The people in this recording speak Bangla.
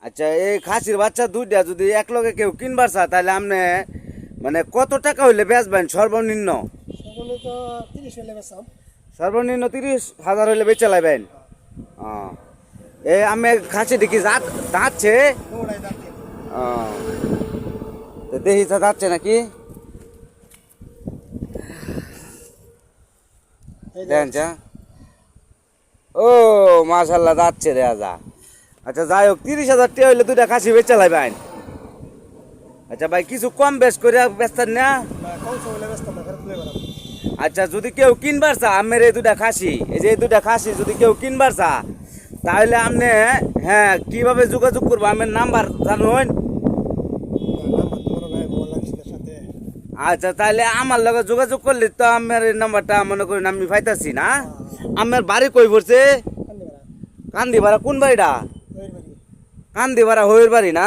আচ্ছা, এই খাসির বাচ্চা দুইটা যদি এক লগে কেউ কিনবার চায় তাহলে আপনি মানে কত টাকা হইলে বেচবেন সর্বনিম্ন? সর্বনিম্ন 30,000 হইলে বেচে লাইবেন। আমি খাসি দেখি যাচ্ছে দেখি যাচ্ছে নাকি দেখেন। ও মাশাল্লাহ যাচ্ছে রে আজা। আচ্ছা যাই হোক, 30,000 টাকা হইলে দুইটা খাসি বেচে লাইবেন। আচ্ছা ভাই, কিছু কম বেশ করে বেচতেন না? আচ্ছা, যদি কেউ কিনবার চা আমের এই দুটা খাসি, এই যে এই দুটা খাসি যদি কেউ কিনবার চা তাহলে আপনি হ্যাঁ কিভাবে যোগাযোগ করবো? আমের নাম্বার জানুন? আচ্ছা, তাহলে আমার লগে যোগাযোগ করলে তো আমার এই নাম্বারটা মনে করেন আমি পাইতাছি না। আমার বাড়ি কই পড়ছে? কান্দিপাড়া। কোন বাড়িটা? কান্দিপাড়া হইর বাড়ি না?